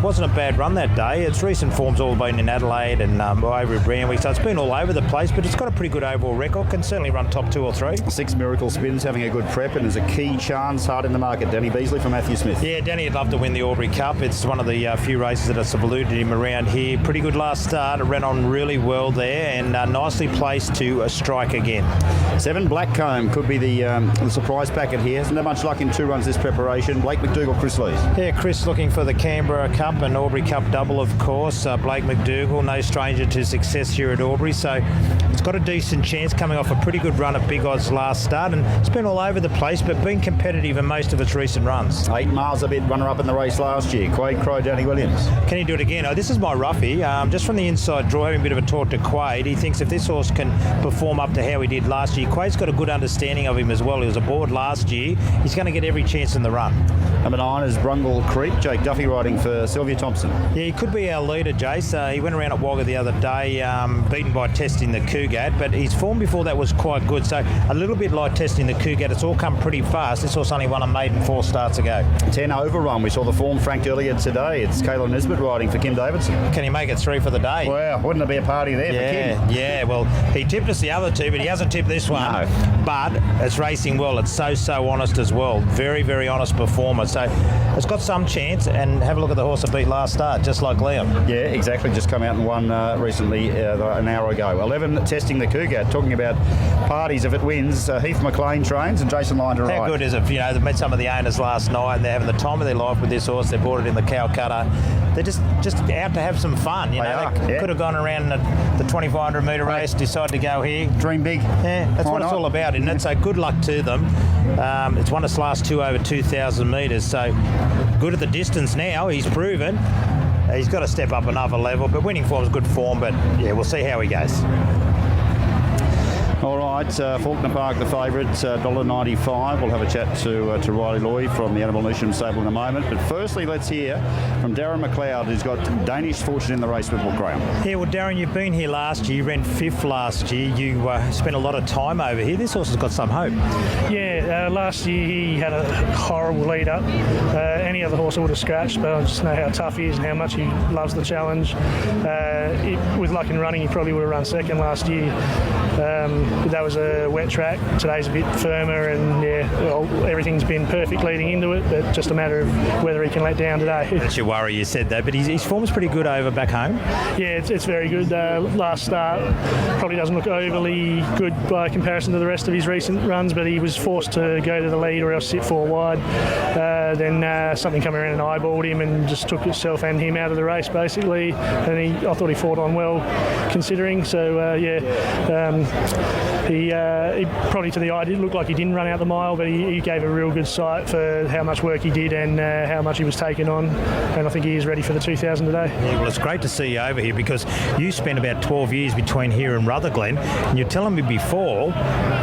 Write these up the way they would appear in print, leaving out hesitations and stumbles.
it wasn't a bad run that day. Its recent form's all been in Adelaide and over at Randwick, so it's been all over the place, but it's got a pretty good overall record. Can certainly run top 2 or 3. 6 miracle spins, having a good prep, and there's a key chance hard in the market. Danny Beasley from Matthew Smith. Yeah, Danny would love to win the Albury Cup. It's one of the few races that have eluded him around here. Pretty good last start. It ran on really well there and nicely placed to strike again. 7 Blackcomb could be the surprise packet here. Hasn't had much luck in 2 runs this preparation. Blake McDougall, Chris Lees. Yeah, Chris looking for the Canberra Cup and Albury Cup double, of course. Blake McDougall, no stranger to success here at Albury, so it's got a decent chance coming off a pretty good run at big odds last start, and it's been all over the place but been competitive in most of its recent runs. 8 miles a bit, runner-up in the race last year. Quade Crow, Danny Williams. Can he do it again? Oh, this is my roughie. Just from the inside draw, having a bit of a talk to Quade, he thinks if this horse can perform up to how he did last year, Quade's got a good understanding of him as well. He was aboard last year. He's going to get every chance in the run. Number 9 is Brungle Creek. Jake Duffy riding for Sylvia Thompson. Yeah, he could be our leader, Jace. He went around at Wagga the other day, beaten by testing the Cougat, but his form before that was quite good. So a little bit like testing the Cougat. It's all come pretty fast. This horse only won a maiden 4 starts ago. 10 Overrun. We saw the form franked earlier today. It's Kayla Nisbet riding for Kim Davidson. Can he make it 3 for the day? Well, wouldn't it be a party there for Kim? Yeah, well, he tipped us the other 2, but he hasn't tipped this one. No. But it's racing well. It's so honest as well. Very, very honest performer. So it's got some chance, and have a look at the horse that beat last start, just like Liam. Yeah, exactly. Just come out and won recently an hour ago. 11 testing the Cougat. Talking about parties, if it wins, Heath McLean trains and Jason Lyon to ride. How good is it? You know, they met some of the owners last night and they're having the time of their life with this horse. They bought it in the Calcutta. They're just out to have some fun. You know, they could have gone around the 2,500 metre race, decided to go here. Dream big. Yeah, that's what it's all about, isn't it? So good luck to them. It's won its last 2 over 2,000 metres, so good at the distance now. He's proven. He's got to step up another level, but winning form's good form, but yeah, we'll see how he goes. All right, Faulkner Park, the favourite, $1.95. We'll have a chat to Riley Lloyd from the Animal Nation stable in a moment. But firstly, let's hear from Darren McLeod, who's got Danish fortune in the race with Will Graham. Yeah, well, Darren, you've been here last year. You ran 5th last year. You spent a lot of time over here. This horse has got some hope. Yeah, last year he had a horrible lead-up. Any other horse I would have scratched, but I just know how tough he is and how much he loves the challenge. With luck in running, he probably would have run 2nd last year. But that was a wet track. Today's a bit firmer, and everything's been perfect leading into it, but just a matter of whether he can let down today. That's your worry, you said that, but his form's pretty good over back home. Yeah, it's very good. Last start probably doesn't look overly good by comparison to the rest of his recent runs, but he was forced to go to the lead or else sit 4 wide. Then something come around and eyeballed him and just took himself and him out of the race basically, and I thought he fought on well considering. So he probably to the eye did look like he didn't run out the mile, but he gave a real good sight for how much work he did and how much he was taking on, and I think he is ready for the 2,000 today. Yeah, well, it's great to see you over here because you spent about 12 years between here and Rutherglen, and you're telling me before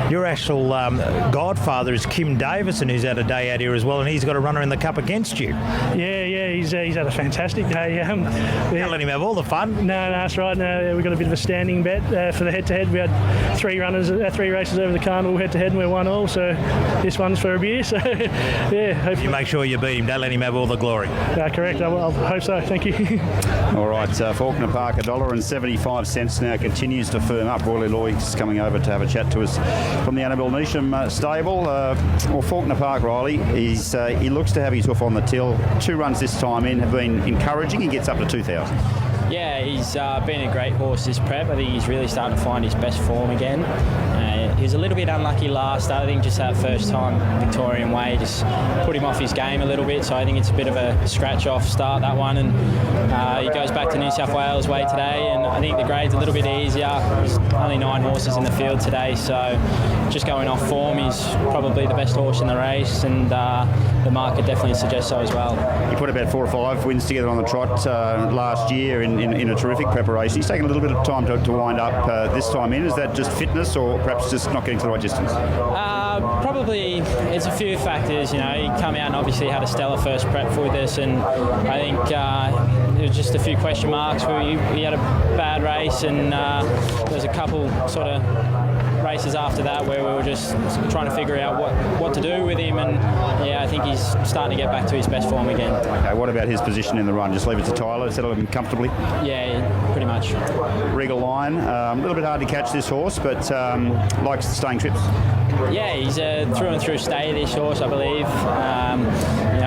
your actual godfather is Kim Davison, who's had a day out here as well, and he's got a runner in the Cup against you. Yeah, he's had a fantastic day. Can't let him have all the fun. No, that's right. No, we got a bit of a standing bet for the head-to-head. We had 3 races over the carnival head-to-head, and we're 1-1. So this one's for a beer. So yeah, hopefully you make sure you beat him. Don't let him have all the glory. Correct. I'll hope so. Thank you. All right, Faulkner Park, $1.75 now continues to firm up. Roy Lloyd's coming over to have a chat to us from the Annabelle Neesham stable. Faulkner Park, Riley, he looks to have his hoof on the till. 2 runs this time in have been encouraging. He gets up to 2,000. Yeah, he's been a great horse this prep. I think he's really starting to find his best form again. He was a little bit unlucky last start. I think just that first time Victorian Way just put him off his game a little bit, so I think it's a bit of a scratch-off start, that one, and he goes back to New South Wales Way today, and I think the grade's a little bit easier. There's only 9 horses in the field today, so just going off form, he's probably the best horse in the race, and the market definitely suggests so as well. He put about 4 or 5 wins together on the trot last year in a terrific preparation. He's taken a little bit of time to wind up this time in. Is that just fitness or perhaps just not getting to the right distance? Probably it's a few factors. You know, he come out and obviously had a stellar first prep with us, and I think there was just a few question marks where he had a bad race, and there was a couple sort of races after that where we were just trying to figure out what to do with him, and yeah, I think he's starting to get back to his best form again. Okay, what about his position in the run? Just leave it to Tyler, settle him comfortably? Yeah, pretty much. Regal Line, a little bit hard to catch this horse, but likes staying trips. Yeah, he's a through and through stay, this horse, I believe.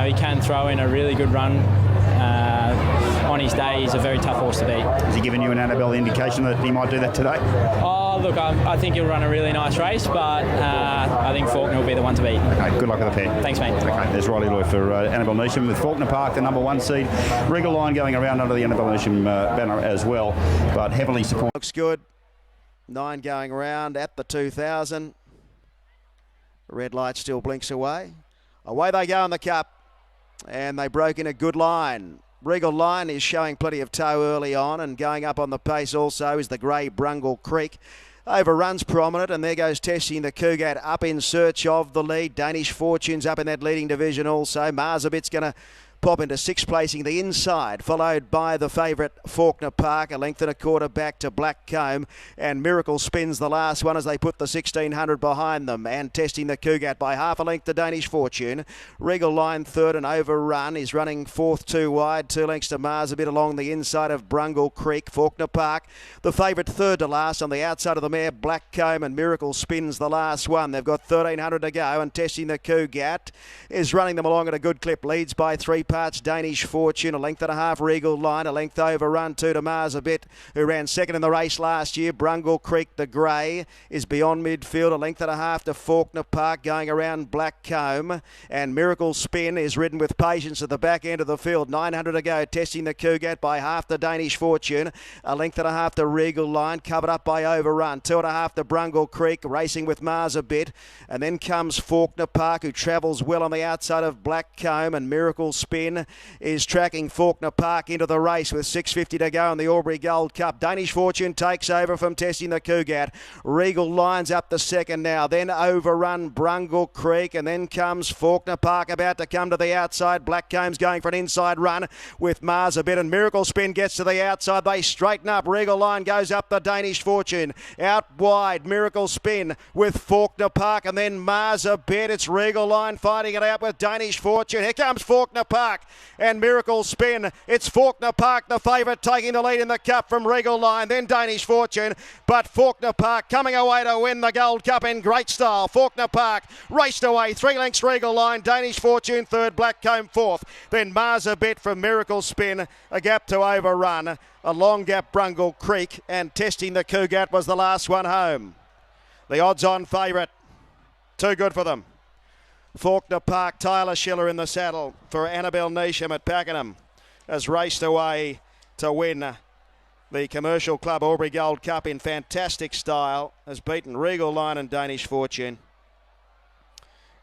He can throw in a really good run. On his day, he's a very tough horse to beat. Has he given you an Annabelle indication that he might do that today? Oh, look, I think he'll run a really nice race, but I think Faulkner will be the one to beat. Okay, good luck with the pair. Thanks, mate. Okay, there's Riley Lloyd for Annabelle Neesham with Faulkner Park, the number 1 seed. Regal Line going around under the Annabelle Neesham banner as well, but heavily supported. Looks good. 9 going around at the 2000. Red light still blinks away. Away they go in the Cup, and they broke in a good line. Regal Line is showing plenty of toe early on, and going up on the pace also is the grey Brungle Creek. Overruns prominent, and there goes Testing the Cougat up in search of the lead. Danish Fortune's up in that leading division also. Marzabit's going to pop into 6th placing the inside, followed by the favourite Faulkner Park, a length and a quarter back to Black Comb, and Miracle Spins the last one as they put the 1600 behind them, and Testing the Cougat by half a length to Danish Fortune. Regal Line third, and Overrun is running 4th too wide, 2 lengths to Mars, a bit along the inside of Brungle Creek. Faulkner Park, the favourite third to last on the outside of the mare, Black Comb, and Miracle Spins the last one. They've got 1300 to go, and Testing the Cougat is running them along at a good clip, leads by 3 parts Danish Fortune, a length and a half Regal Line, a length Overrun, 2 to Mars a bit, who ran second in the race last year. Brungle Creek, the grey, is beyond midfield, a length and a half to Faulkner Park, going around Black Comb, and Miracle Spin is ridden with patience at the back end of the field. 900 to go, Testing the Cougat by half to Danish Fortune, a length and a half to Regal Line, covered up by Overrun, 2 and a half to Brungle Creek, racing with Mars a bit, and then comes Faulkner Park, who travels well on the outside of Black Comb, and Miracle Spin is tracking Faulkner Park into the race with 6.50 to go in the Albury Gold Cup. Danish Fortune takes over from Testing the Cougat. Regal Line's up the second now, then Overrun, Brungle Creek, and then comes Faulkner Park about to come to the outside. Black Comb's going for an inside run with Mars a bit, and Miracle Spin gets to the outside. They straighten up. Regal Line goes up the Danish Fortune. Out wide, Miracle Spin with Faulkner Park, and then Mars a bit. It's Regal Line fighting it out with Danish Fortune. Here comes Faulkner Park and Miracle Spin. It's Faulkner Park, the favourite, taking the lead in the Cup from Regal Line, then Danish Fortune, but Faulkner Park coming away to win the Gold Cup in great style. Faulkner Park raced away, 3 lengths Regal Line, Danish Fortune third, Black Comb fourth, then Mars a bit from Miracle Spin, a gap to Overrun, a long gap Brungle Creek, and Testing the Cougat was the last one home. The odds-on favourite, too good for them. Faulkner Park, Tyler Schiller in the saddle for Annabelle Neesham at Pakenham, has raced away to win the Commercial Club Albury Gold Cup in fantastic style, has beaten Regal Line and Danish Fortune.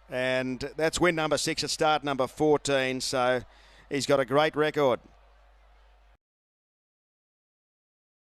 And that's win number 6 at start number 14, so he's got a great record.